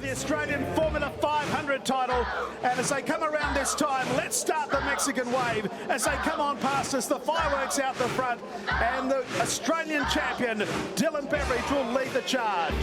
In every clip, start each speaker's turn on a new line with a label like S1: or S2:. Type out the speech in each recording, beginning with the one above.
S1: the Australian Formula 500 title. And as they come around this time, let's start the Mexican wave. As they come on past us, the fireworks out the front, and the Australian champion, Dylan Beveridge, will lead the charge.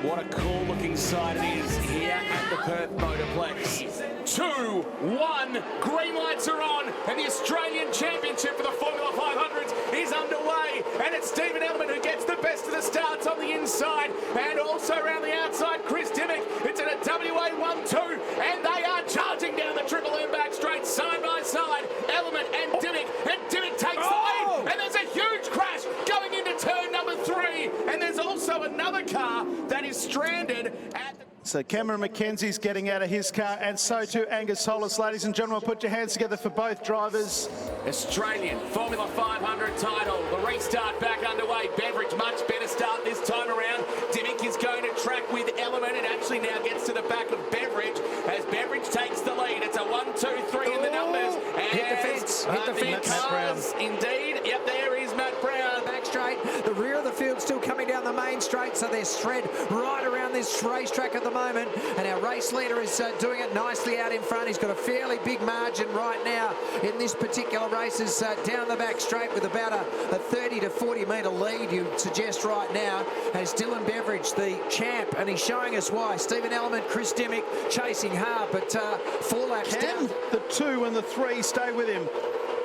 S2: What a cool looking sight it is here at the Perth Motorplex. 2-1, green lights are on, and the Australian Championship for the Formula 500's is underway, and it's Stephen Element who gets the best of the starts on the inside, and also around the outside, Chris Dimmick. It's in a WA 1-2, and they are charging down the Triple M back straight, side by side, Element and Dimmick takes the lead, and there's a huge crash going into turn number 3, and there's also another car that is stranded at the...
S1: So Cameron McKenzie's getting out of his car, and so too Angus Solis. Ladies and gentlemen, put your hands together for both drivers.
S2: Australian Formula 500 title, the restart back underway. Beveridge, much better start this time around. Dimmick is going to track with Element. It actually now gets to the back of Beveridge as Beveridge takes the lead. It's a 1-2-3 in the numbers. And
S3: hit the fence, hit the fence.
S2: Matt Brown. Indeed, yep, there is Matt Brown.
S3: Back straight, the rear of the field still coming down the main straight, so they're spread right around this racetrack at the moment, and our race leader is doing it nicely out in front. He's got a fairly big margin right now in this particular race, is down the back straight with about a 30 to 40 metre lead, you'd suggest right now, as Dylan Beveridge, the champ, and he's showing us why. Stephen Element, Chris Dimmick chasing hard, but 4 laps down.
S1: The 2 and the 3 stay with him,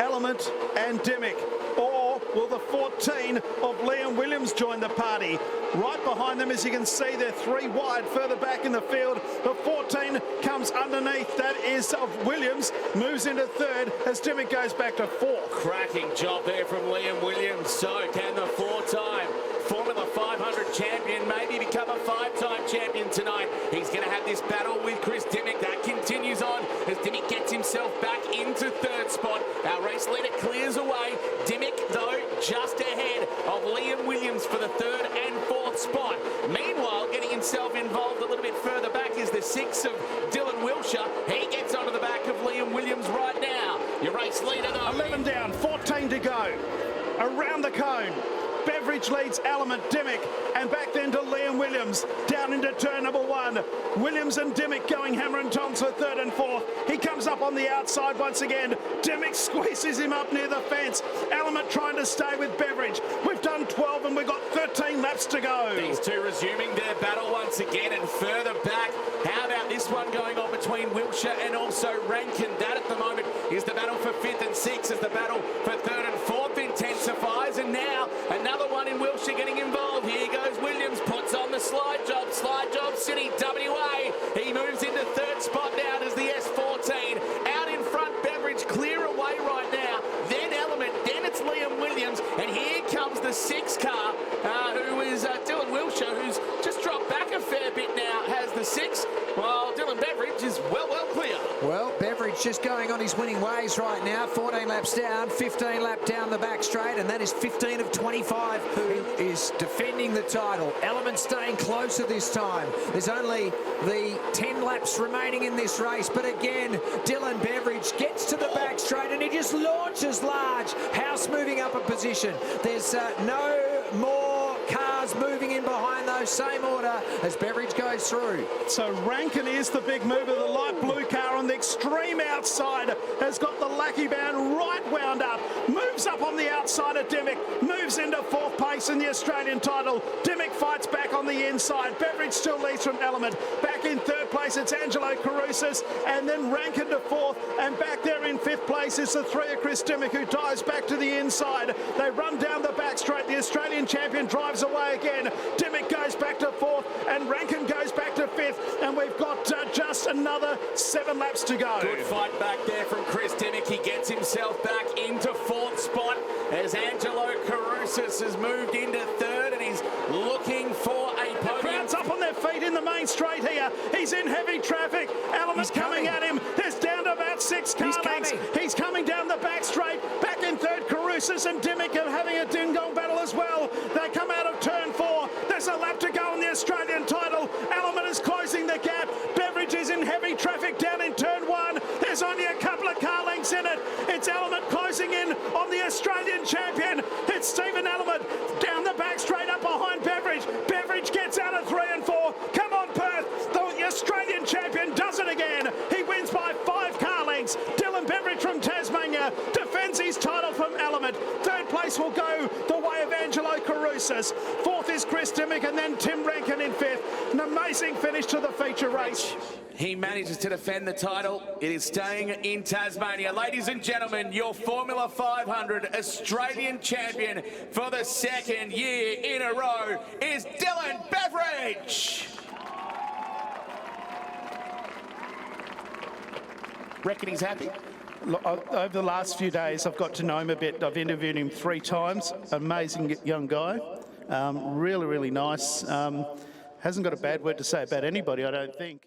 S1: Element and Dimmick, or will the 14 of Liam Williams join the party? Right behind them, as you can see, they're 3 wide further back in the field. The 14 comes underneath, that is of Williams, moves into 3rd as Dimmick goes back to 4th.
S2: Cracking job there from Liam Williams. So can the 4-time Formula 500 champion maybe become a 5-time champion tonight? He's going to have this battle with Chris Dimmick. That continues on as Dimmick gets himself back into 3rd spot. Our race leader clears away. Dimmick, though, just ahead of Liam Williams for the 3rd and 4th spot. Meanwhile, getting himself involved a little bit further back is the 6 of Dylan Wilshire. He gets onto the back of Liam Williams right now. Your race leader, though.
S1: 11 down, 14 to go. Around the cone. Beveridge leads Element, Dimmick, and back then to Liam Williams, down into turn number 1. Williams and Dimmick going hammer and tongs for 3rd and 4th. He comes up on the outside once again. Dimmick squeezes him up near the fence. Element trying to stay with Beveridge. We've done 12 and we've got 13 laps to go.
S2: These two resuming their battle once again, and further back, how about this one going on between Wilshire and also Rankin? That at the moment is the battle for 5th and 6th, as the battle for 3rd and 4th intensifies, and now another one in Wilshire getting involved. Here goes Williams, puts on the slide job City WA. He moves into 3rd spot now as the S14. Out in front, Beveridge clear away right now. Then Element, then it's Liam Williams, and here comes the 6 car, who is Dylan Wilshire, who's just dropped back a fair bit now, has the 6, while Dylan Beveridge is well clear.
S3: Well, Beveridge just going on his winning ways right now. 14 laps down, 15 lap down the back straight, and that is 15 of 25 who is defending the title. Element staying closer this time. There's only the 10 laps remaining in this race, but again, Dylan Beveridge gets to the back straight and he just launches large. House moving up a position. There's no more cars moving in behind those, same order as Beveridge goes through.
S1: So Rankin is the big mover. The light blue car on the extreme outside has got the lucky band right wound up. Moves up on the outside of Dimmick. Moves into 4th place in the Australian title. Dimmick fights back on the inside. Beveridge still leads from Element. Back in 3rd place, it's Angelo Carusis. And then Rankin to 4th. And back there in 5th place is the 3 of Chris Dimmick, who dives back to the inside. They run down the back straight. The Australian champion drives away again. Dimmick goes back to 4th. And Rankin goes back to 5th. And we've got just another 7 laps to go.
S2: Good fight back there from Chris Dimmick. He gets himself back into 4th spot as Angelo Carusis has moved into 3rd, and he's looking for a podium.
S1: Crowd's up on their feet in the main straight here. He's in heavy traffic. Element's coming at him. There's down to about 6 car lengths. He's coming down the back straight. Back in 3rd, Carusis and Dimmick are having a ding-dong battle as well. They come out of turn 4. There's a lap to go in the Australian title. Element is closing the gap. Beveridge is in heavy traffic down in turn 1. There's only a couple of car lengths in it. It's Element closing in on the Australian champion. Winner defends his title from Element. Third place will go the way of Angelo Carusas. Fourth is Chris Dimmick, and then Tim Rankin in fifth. An amazing finish to the feature race.
S2: He manages to defend the title. It is staying in Tasmania. Ladies and gentlemen, your Formula 500 Australian champion for the second year in a row is Dylan Beveridge. Reckon he's happy?
S1: Over the last few days, I've got to know him a bit. I've interviewed him 3 times. Amazing young guy. Really, really nice. Hasn't got a bad word to say about anybody, I don't think.